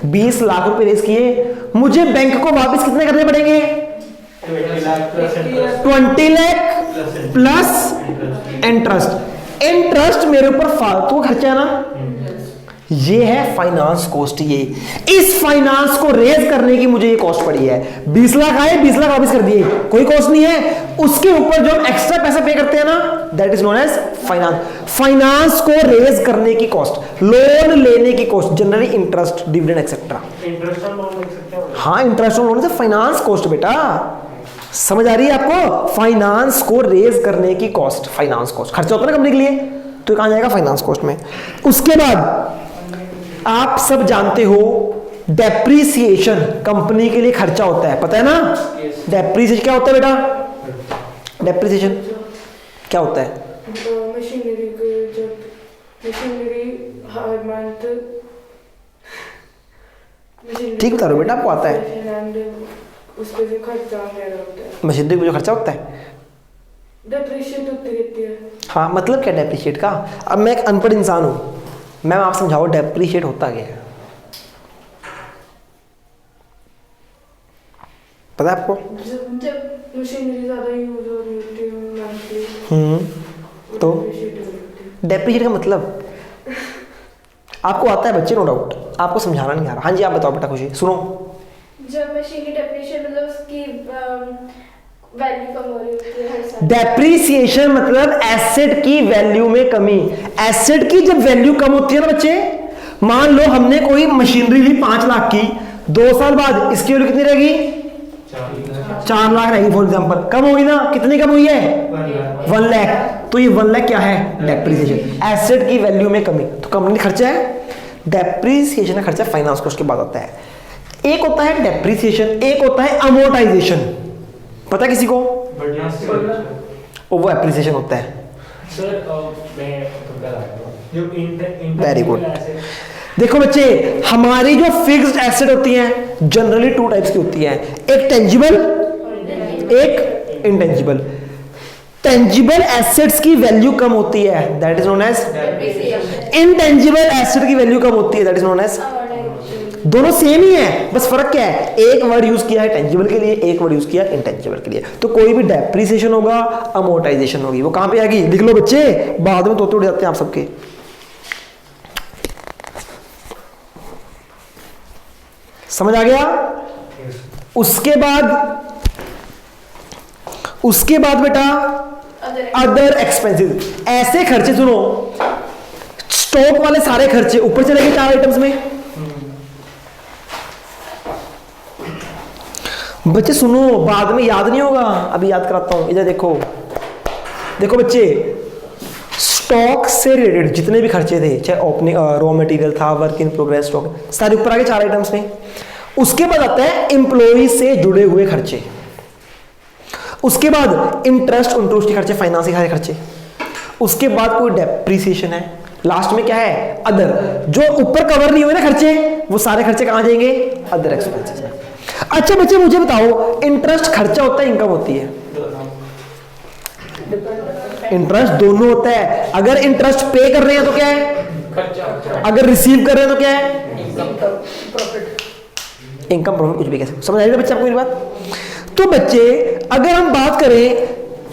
20 लाख रुपए रेज किए, मुझे बैंक को वापस कितने करने पड़ेंगे? 20 लाख प्लस इंटरेस्ट। इंटरेस्ट मेरे ऊपर फालतू खर्चा है ना, ये है फाइनेंस कॉस्ट। ये इस फाइनेंस को रेज करने की मुझे ये कॉस्ट पड़ी है। 20 लाख आए, 20 लाख वापस कर दिए, कोई कॉस्ट नहीं है। उसके ऊपर जो हम एक्स्ट्रा पैसा पे करते हैं ना, that is known as finance. Finance को रेज करने की कॉस्ट, लोन लेने की cost, generally interest, dividend etcetera. Interest on loan ले सकते हैं। हाँ, इंटरेस्ट ऑन लोन से फाइनेंस कॉस्ट बेटा। समझ आ रही है आपको? फाइनेंस को रेज करने की कॉस्ट, फाइनेंस कॉस्ट खर्चा होता है ना कंपनी के लिए, तो कहां जाएगा? फाइनेंस कॉस्ट में। उसके बाद आप सब जानते हो डेप्रीसिएशन कंपनी के लिए खर्चा होता है, पता है ना? डेप्रीसिएशन क्या होता है बेटा? डेप्रीसिएशन क्या होता है? मशीनरी को जब मशीनरी हर मंथ, ठीक बता रहे हो बेटा, आपको आता है? उस पे जो खर्चा वगैरह होता है, मशीनरी पे जो खर्चा होता है, डेप्रिशिएट होती रहती है। हाँ, मतलब क्या डेप्रीशिएट का? अब मैं एक अनपढ़ इंसान हूं, मैम आप समझाओ डेप्रीशिएट होता क्या है? पता है आपको? जब मशीनरी ज्यादा यूज हो रही होती है मंथली, तो डेप्रीशिएट का मतलब आपको आता है बच्चे, नो डाउट, आपको समझाना नहीं आ रहा। हाँ जी, आप बताओ बेटा खुशी, सुनो। जब मशीन की डेप्रिशिएशन मतलब उसकी वैल्यू कम हो रही होती है हर साल। डेप्रीसिएशन मतलब एसेट की वैल्यू में कमी। एसेट की जब वैल्यू कम होती है ना बच्चे, मान लो हमने कोई मशीनरी ली 5 लाख की, 2 साल बाद इसकी वैल्यू कितनी रहेगी? 4 लाख रहेगी फॉर एग्जांपल। कम होगी ना? कितनी कम हुई है? 1 लाख। तो ये 1 लाख क्या है? डेप्रीसिएशन, एसेट की वैल्यू में कमी। तो कंपनी खर्चा है, डेप्रीसिएशन का खर्चा फाइनेंस कॉस्ट के बाद आता है। एक होता है डेप्रिसिएशन, एक होता है अमोर्टाइजेशन। पता है किसी को? बढ़िया से वो एप्रिसिएशन होता है। सर मैं तो कर रहा हूँ जो Very good. देखो बच्चे, हमारी जो फिक्स्ड एसेट होती हैं जनरली 2 टाइप्स की होती हैं, एक टेंजिबल, एक इंटेंजिबल। टेंजिबल एसेट्स की वैल्यू कम होती है, that is known as. Intangible asset की वैल्यू कम होती है, दैट इज नोन एज। दोनों सेम ही है, बस फर्क क्या है, एक वर्ड यूज किया है टेंजिबल के लिए, एक वर्ड यूज किया है इंटेंजिबल के लिए। तो कोई भी डेप्रिसिएशन होगा, अमोर्टाइजेशन होगी, वो कहां पे आएगी? लिख लो बच्चे, बाद में तोते उड़ जाते हैं आप सबके। समझ आ गया? उसके बाद बेटा अदर एक्सपेंसेस, ऐसे खर्चे, सुनो, स्टॉक वाले सारे खर्चे ऊपर चले गए 4 आइटम्स में। बच्चे सुनो, बाद में याद नहीं होगा, अभी याद कराता हूं। इधर देखो, देखो बच्चे, स्टॉक से रिलेटेड जितने भी खर्चे थे, चाहे ओपनिंग रॉ मटेरियल था, वर्क इन प्रोग्रेस स्टॉक, सारे ऊपर आ गए 4 आइटम्स में। उसके बाद आता है एम्प्लॉय से जुड़े हुए खर्चे, उसके बाद इंटरेस्ट के खर्चे, फाइनेंस के सारे खर्चे, उसके बाद कोई डेप्रिसिएशन है, लास्ट में क्या है? अदर। जो ऊपर कवर नहीं हुए ना खर्चे, वो सारे खर्चे कहां जाएंगे? अदर एक्सपेंसेस में। अच्छा बच्चे मुझे बताओ, इंटरेस्ट खर्चा होता है, इनकम होती है? इंटरेस्ट दोनों होता है। अगर इंटरेस्ट पे कर रहे हैं तो क्या है? अगर रिसीव कर रहे हैं तो क्या है? इनकम प्रॉफिट, कुछ भी कह सकते। समझ आएगा बच्चे आपको मेरी बात? तो बच्चे अगर हम बात करें,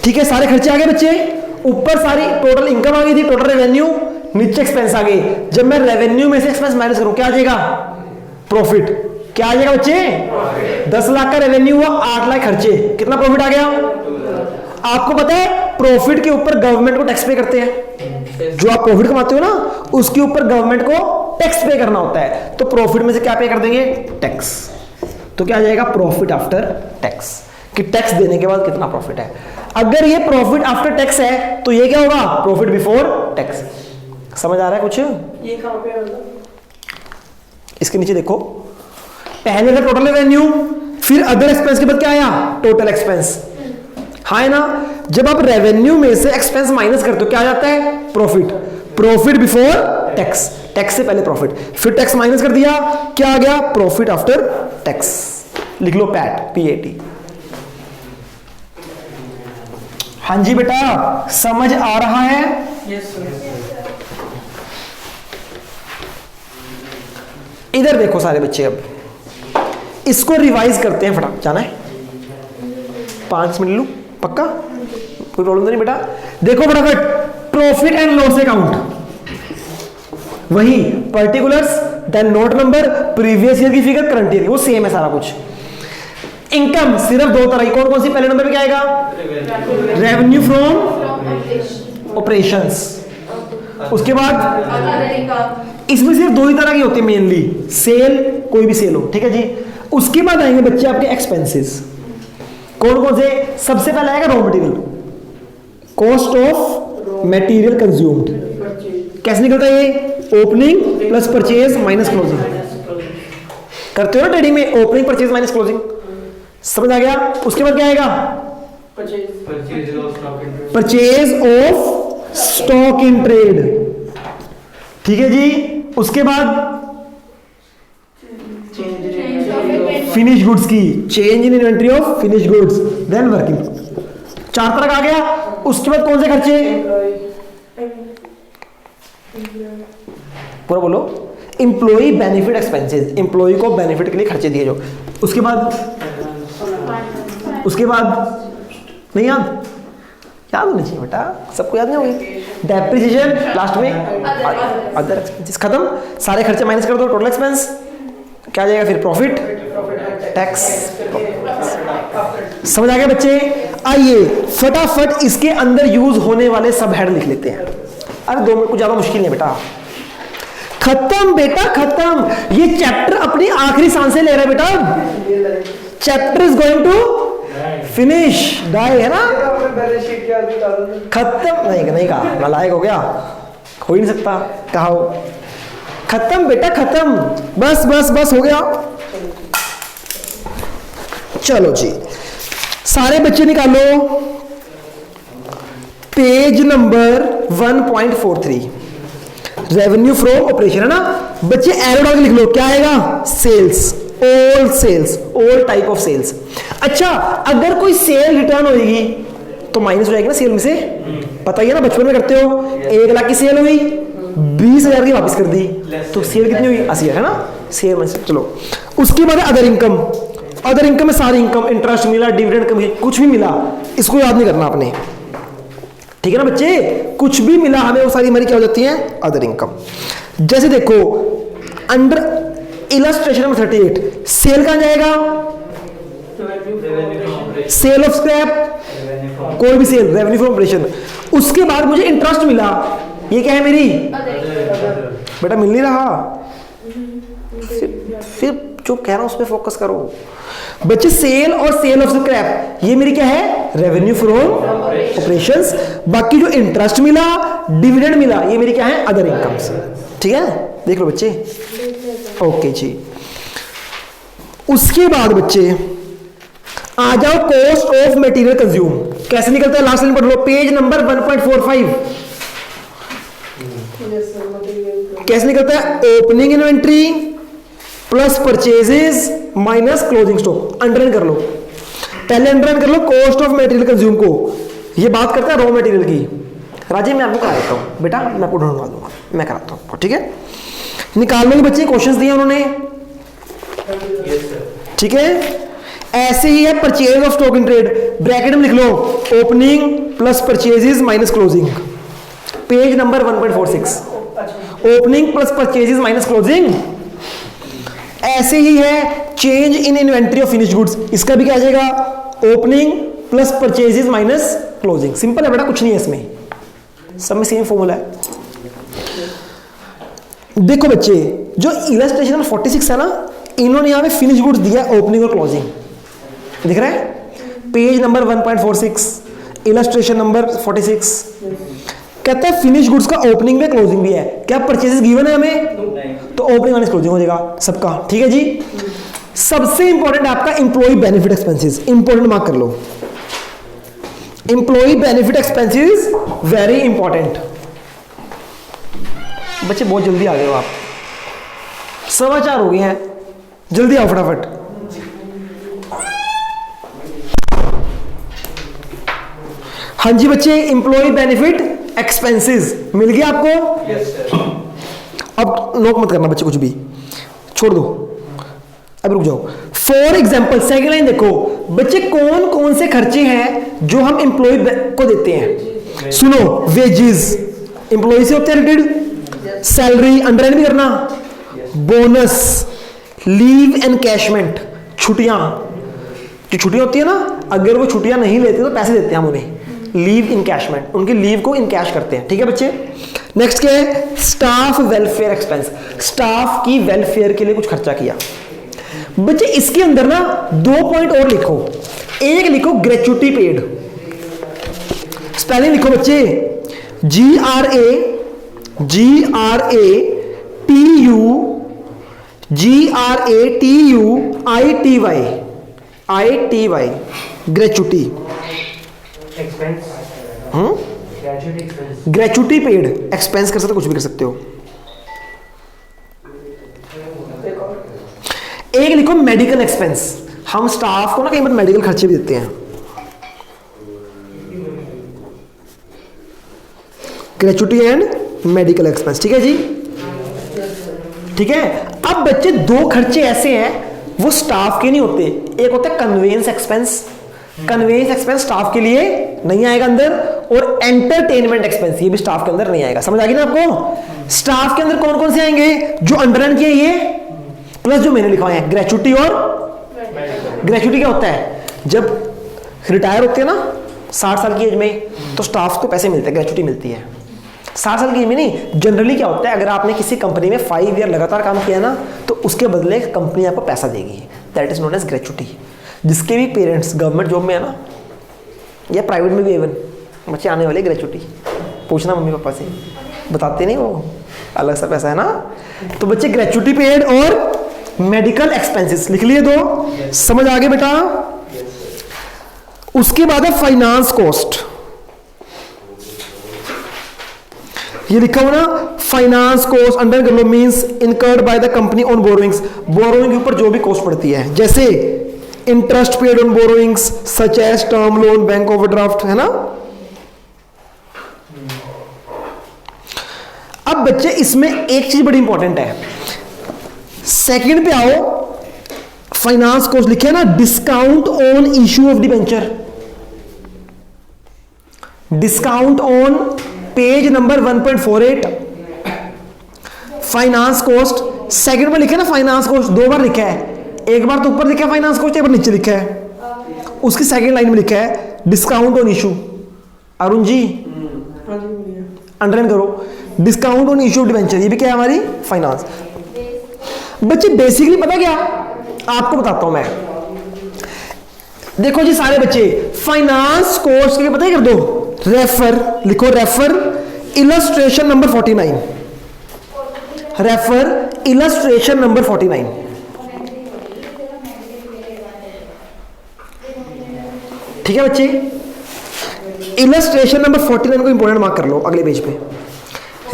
ठीक है, सारे खर्चे आ गए बच्चे, ऊपर सारी टोटल इनकम आ गई थी, टोटल रेवेन्यू, नीचे एक्सपेंस आ गए। जब मैं रेवेन्यू में से एक्सपेंस माइनस करूं, क्या आ जाएगा? प्रॉफिट। क्या आ जाएगा बच्चे? 10 लाख का रेवेन्यू हुआ, 8 लाख खर्चे, कितना प्रॉफिट आ गया? आपको पता है प्रॉफिट के ऊपर गवर्नमेंट को टैक्स पे करते हैं। जो आप प्रॉफिट कमाते हो ना, उसके ऊपर गवर्नमेंट को टैक्स पे करना होता है। तो प्रॉफिट में से क्या पे कर देंगे? टैक्स। तो क्या आ जाएगा? प्रॉफिट आफ्टर टैक्स, कि टैक्स देने के बाद कितना प्रॉफिट है। अगर ये प्रॉफिट आफ्टर टैक्स है तो ये क्या होगा? Profit before tax. समझ आ रहा है कुछ? ये कहां पे है? इसके नीचे देखो, पहले था टोटल रेवेन्यू, फिर अदर एक्सपेंस के बाद क्या आया? Total expense. हाँ है ना? जब आप रेवेन्यू में से एक्सपेंस माइनस करते हो, क्या आ जाता है? Profit. Profit before tax, tax से पहले प्रॉफिट, फिर टैक्स माइनस कर दिया, क्या आ गया? Profit after tax. लिख लो पैट, PAT। हाँ जी बेटा, समझ आ रहा है? Yes sir. इधर देखो सारे बच्चे, अब इसको रिवाइज करते हैं। फटाफट जाना है, 5 मिनट लूं पक्का, कोई प्रॉब्लम तो नहीं बेटा? देखो फटाफट, प्रॉफिट एंड लॉस अकाउंट, वही particulars, then note number, previous year की फिगर, करंट ईयर की, वो सेम है सारा कुछ। इनकम सिर्फ 2 तरह की, कौन कौन सी? पहले नंबर पे क्या आएगा? Revenue from operations. उसके बाद इसमें सिर्फ 2 ही तरह की होती है मेनली, सेल, कोई भी सेल हो, ठीक है जी। उसके बाद आएंगे बच्चे आपके एक्सपेंसेस। कौन कौन से? सबसे पहले आएगा raw material, cost of material consumed. कैसे निकलता है ये? Opening plus purchase minus closing. करते हो ना ट्रेडिंग में, ओपनिंग परचेज माइनस क्लोजिंग। समझ आ गया? उसके बाद क्या आएगा? Purchase of stock in trade, ठीक है जी। उसके बाद फिनिश गुड्स की, change in inventory of finish goods, then working. 4 तरह का आ गया। उसके बाद कौन से खर्चे? पूरा बोलो। एम्प्लॉय बेनिफिट एक्सपेंसेस, एम्प्लॉय को बेनिफिट के लिए खर्चे दिए जो। उसके बाद नहीं याद? याद होनी चाहिए बेटा, सबको याद नहीं होगी। डेप्रिसिएशन लास्ट में, अदर एक्सपेंसेस खत्म, सारे खर्चे माइनस कर दो, टोटल एक्सपेंस क्या आ जाएगा? फिर प्रॉफिट, टैक्स। समझ आ गया बच्चे? आइए फटाफट इसके अंदर यूज होने वाले सब हेड लिख लेते हैं। अरे 2 मिनट, कुछ ज्यादा मुश्किल नहीं बेटा। खत्म बेटा, खत्म। ये चैप्टर अपनी आखिरी सांसें ले रहा है बेटा। Chapter is going to finish, डाई, है ना? खत्म नहीं कहा, नालायक हो गया, हो ही नहीं सकता, कहा हो। खत्म बेटा, खत्म, बस बस बस, हो गया। चलो जी, सारे बच्चे निकालो page number 1.43, revenue from operation है ना बच्चे, एरो डाल के लिख लो, क्या आएगा? Sales, all type of sales. अच्छा, अगर कोई सेल रिटर्न होगी तो माइनस हो जाएगी ना सेल में से, पता ही है ना, बचपन में करते हो। 1 लाख की सेल हुई, 20,000 की वापस कर दी, तो सेल कितनी हुई? 80,000 है ना, सेल में से। चलो, उसके बाद अदर इनकम, अदर इनकम में सारी इनकम, इंटरेस्ट मिला, डिविडेंड कमी, कुछ भी मिला, इसको याद नहीं करना आपने, ठीक है ना बच्चे? कुछ भी मिला हमें, वो सारी हमारी क्या हो जाती है? Other income. जैसे देखो अंडर इलस्ट्रेशन नंबर 38, सेल कहां जाएगा? सेल ऑफ स्क्रैप, कोई भी सेल, रेवेन्यू फ्रॉम ऑपरेशन। उसके बाद मुझे इंटरेस्ट मिला, ये क्या है मेरी? बेटा मिल नहीं रहा, फिर जो कह रहा हूं उस पर फोकस करो बच्चे। सेल और सेल ऑफ स्क्रैप, ये मेरी क्या है? Revenue from operations. बाकी जो इंटरेस्ट मिला, डिविडेंड मिला, ये मेरी क्या है? अदर इनकम्स, ठीक है? देख लो बच्चे, ओके जी। उसके बाद बच्चे आ जाओ कॉस्ट ऑफ मटेरियल कंज्यूम, कैसे निकलता है? लास्ट लाइन पढ़ लो, पेज नंबर 1.45, कैसे निकलता है? Opening inventory plus purchases minus closing stock. Underline कर लो, पहले अंडरलाइन कर low cost of material consume को, ये बात करता है रॉ मटेरियल की। राजीव मैं आपको करा देता हूँ बेटा, मैं आपको ढूंढवा दूंगा, मैं कराता हूँ, ठीक है? निकाल लो बच्चे, क्वेश्चंस दिए उन्होंने, ठीक है? ऐसे ही है purchase of stock in trade, bracket में लिख लो opening plus purchases minus closing, page number 1.46, opening plus purchases minus closing. ऐसे ही है change in inventory of finished goods, इसका भी क्या आ जाएगा? Opening plus purchases minus closing. Simple है बेटा, कुछ नहीं है इसमें, सब में सेम फॉर्मूला है। देखो बच्चे, जो इलस्ट्रेशन नंबर 46 है ना, इन्होंने यहां पे फिनिश गुड्स दिया, ओपनिंग और क्लोजिंग, दिख रहा है? पेज नंबर 1.46, इलस्ट्रेशन नंबर 46, कहता है फिनिश गुड्स का ओपनिंग भी क्लोजिंग भी है। क्या परचेजेस गिवन है हमें? तो ओपनिंग माइनस क्लोजिंग हो जाएगा सबका, ठीक है जी? सबसे इंपॉर्टेंट आपका employee benefit expenses, important mark कर लो, employee benefit expenses very important. बच्चे बहुत जल्दी आ गए हो आप, 4:15 हो गए हैं, जल्दी आओ फटाफट। हाँ जी बच्चे, इंप्लॉय बेनिफिट एक्सपेंसेस मिल गया आपको? Yes sir. अब नोट मत करना बच्चे, कुछ भी छोड़ दो, अब रुक जाओ। फॉर एग्जाम्पल सेकेंड लाइन देखो बच्चे, कौन कौन से खर्चे हैं जो हम एम्प्लॉय को देते हैं? सुनो, वेजेस एम्प्लॉय से होते हैं रिलेटेड, सैलरी अंडरलाइन भी करना, बोनस, लीव एनकैशमेंट, छुट्टियां, जो छुट्टियां होती है ना, अगर वो छुट्टियां नहीं लेते तो पैसे देते हैं हम उन्हें, लीव इनकैशमेंट, उनकी लीव को इनकैश करते हैं, ठीक है बच्चे? नेक्स्ट क्या है? स्टाफ वेलफेयर एक्सपेंस, स्टाफ की वेलफेयर के लिए कुछ खर्चा किया। बच्चे इसके अंदर ना 2 पॉइंट और लिखो, एक लिखो ग्रेचुटी पेड, स्पेलिंग लिखो बच्चे, GRACHUITY, gratuity, gratuity paid, expense कर सकते हो, कुछ भी कर सकते हो। एक लिखो मेडिकल एक्सपेंस, हम स्टाफ को ना कई बार मेडिकल खर्चे भी देते हैं, ग्रेचुटी एंड मेडिकल एक्सपेंस, ठीक है जी? ठीक है। अब बच्चे 2 खर्चे ऐसे हैं वो स्टाफ के नहीं होते, एक होता है conveyance expense, conveyance expense staff के लिए नहीं आएगा अंदर, और एंटरटेनमेंट एक्सपेंस ये भी स्टाफ के अंदर नहीं आएगा। समझ आ गई ना आपको? स्टाफ के अंदर कौन कौन से आएंगे? जो अंडरलाइन किए ये, प्लस जो मैंने लिखवाए हैं ग्रेचुटी और ग्रेचुटी। क्या होता है? जब रिटायर होते हैं ना 60 साल की एज में, तो स्टाफ को पैसे मिलते हैं, ग्रेचुटी मिलती है। 60 साल की एज में नहीं, जनरली क्या होता है, अगर आपने किसी कंपनी में 5 ईयर लगातार काम किया ना, तो उसके बदले कंपनी आपको पैसा देगी, that is known as gratuity. जिसके भी पेरेंट्स गवर्नमेंट जॉब में है ना, या प्राइवेट में भी, इवन बच्चे आने वाले ग्रेचुटी, पूछना मम्मी पापा से, बताते नहीं, वो अलग सा पैसा है ना। तो बच्चे ग्रेचुटी पेड और मेडिकल एक्सपेंसेस लिख लिए 2, समझ आ गए बेटा? उसके बाद है फाइनेंस कॉस्ट, ये लिखा हुआ ना, फाइनेंस कॉस्ट अंडर कर लो, means incurred by the company on borrowings, borrowing के ऊपर जो भी कॉस्ट पड़ती है, जैसे interest paid on borrowings such as term loan, bank overdraft, है ना। अब बच्चे इसमें एक चीज बड़ी इंपॉर्टेंट है, सेकंड पे आओ, फाइनेंस कॉस्ट लिखे है ना, discount on issue of debenture, discount on page number 1.48, finance cost second में लिखा है ना, फाइनेंस कॉस्ट दो बार लिखा है, एक बार तो ऊपर लिखा है फाइनेंस कॉस्ट, एक बार नीचे लिखा है, उसकी सेकंड लाइन में लिखा है discount on issue. Arun ji underline करो, discount on issue of debenture, ये भी क्या है हमारी फाइनेंस। बच्चे बेसिकली पता क्या, आपको बताता हूं मैं, देखो जी सारे बच्चे, फाइनेंस कॉस्ट के पता ही कर दो, रेफर लिखो, refer illustration number 49, refer illustration number 49। ठीक है बच्चे, इलस्ट्रेशन नंबर 49 को इंपॉर्टेंट मार्क कर लो अगले पेज पे।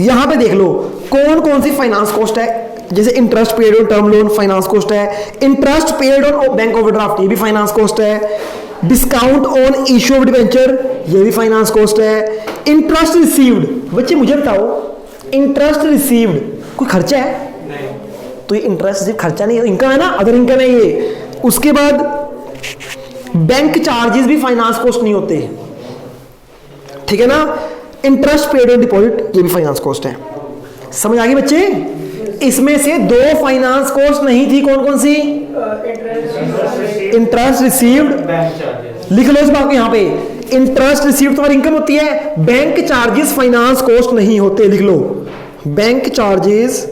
यहां पे देख लो कौन कौन सी फाइनेंस कॉस्ट है, जैसे interest paid on term loan finance cost है, interest paid on bank overdraft ये भी फाइनेंस कॉस्ट है, discount on issue of debenture ये भी फाइनेंस कॉस्ट है, इंटरेस्ट रिसीव्ड। बच्चे मुझे बताओ, इंटरेस्ट रिसीव्ड कोई खर्चा है? नहीं। तो ये इंटरेस्ट सिर्फ खर्चा नहीं है, इनकम है ना, अदर इनकम है ये। उसके बाद बैंक चार्जेस भी फाइनेंस कॉस्ट नहीं होते, ठीक है ना। इंटरेस्ट पेड ऑन डिपॉजिट ये भी फाइनेंस कॉस्ट है। समझ आ गई बच्चे? इसमें से दो फाइनेंस कॉस्ट नहीं थी, कौन कौन सी? Interest received, bank charges. लिख लो इस बात को यहाँ पे, इंटरेस्ट रिसीव्ड तुम्हारी इनकम होती है, बैंक चार्जेस फाइनेंस कॉस्ट नहीं होते, लिख लो बैंक चार्जेस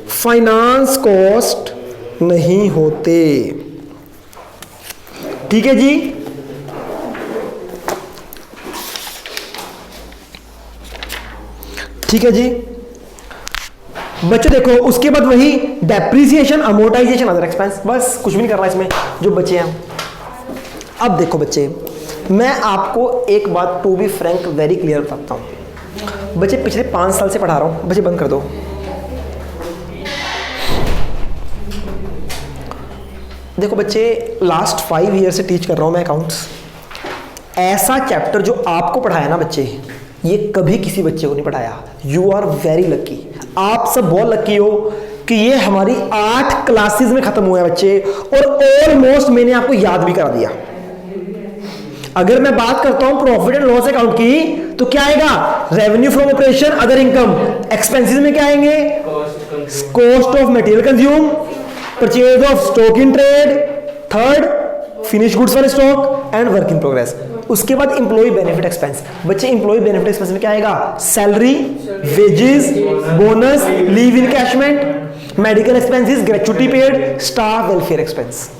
फाइनेंस कॉस्ट नहीं होते। ठीक है जी। ठीक है जी बच्चों, देखो उसके बाद वही डेप्रिसिएशन, अमोर्टाइजेशन, अदर एक्सपेंस, बस कुछ भी नहीं कर रहा इसमें जो बचे हैं। अब देखो बच्चे, मैं आपको एक बात to be frank very clear बताता हूं। बच्चे पिछले 5 साल से पढ़ा रहा हूं, बच्चे बंद कर दो। देखो बच्चे, लास्ट 5 ईयर से टीच कर रहा हूं मैं अकाउंट्स। ऐसा चैप्टर जो आपको पढ़ाया ना बच्चे, ये कभी किसी बच्चे को नहीं पढ़ाया। यू आर वेरी लकी, आप सब बहुत लकी हो कि ये हमारी 8 क्लासेस में खत्म हुआ है बच्चे, और ऑलमोस्ट मैंने आपको याद भी करा दिया। अगर मैं बात करता हूं प्रॉफिट एंड लॉस अकाउंट की, तो क्या आएगा? Revenue from operation, other income, expenses में क्या आएंगे? Cost of material consume, purchase of stock in trade, third finish goods for stock and work in progress. उसके बाद इंप्लॉय बेनिफिट एक्सपेंस। बच्चे इंप्लॉय बेनिफिट एक्सपेंस में क्या आएगा? Salary, wages, bonus, leave encashment, medical expenses, gratuity paid, staff welfare expense.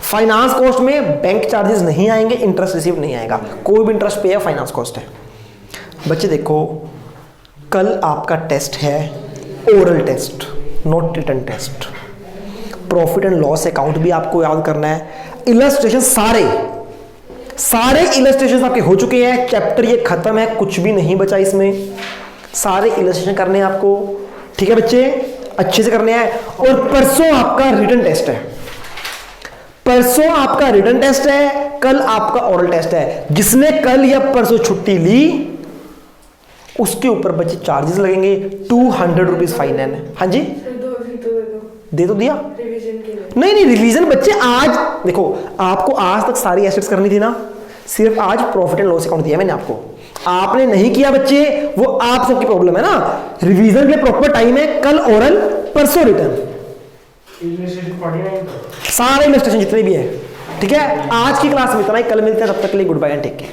Finance cost में बैंक चार्जेस नहीं आएंगे, इंटरेस्ट रिसीव नहीं आएगा, कोई भी इंटरेस्ट पे है फाइनेंस कॉस्ट है। बच्चे देखो, कल आपका टेस्ट है oral test, not written test. Profit and loss account भी आपको याद करना है। इलस्ट्रेशन सारे इलस्ट्रेशन आपके हो चुके हैं, चैप्टर ये खत्म है, कुछ भी नहीं बचा इसमें, सारे इलस्ट्रेशन करने हैं आपको। ठीक है बच्चे, अच्छे से करने हैं। और परसों आपका रिटन टेस्ट है, परसों आपका रिटन टेस्ट है, कल आपका ओरल टेस्ट है। जिसने कल या परसों छुट्टी ली उसके ऊपर बच्चे चार्जेस लगेंगे, 200 रुपीज फाइन है। हाँ जी, दे तो दिया, रिवीजन के लिए। नहीं रिवीजन बच्चे आज देखो, आपको आज तक सारी एसेट्स करनी थी ना, सिर्फ आज प्रॉफिट एंड लॉस अकाउंट दिया मैंने आपको, आपने नहीं किया बच्चे, वो आप सबकी प्रॉब्लम है ना। रिवीजन के लिए प्रॉपर टाइम है, कल ओरल, परसों रिटर्न, सारे इलस्ट्रेशन जितने भी है। ठीक है, आज की क्लास में इतना ही, कल मिलते हैं, तब तक के लिए goodbye and take care.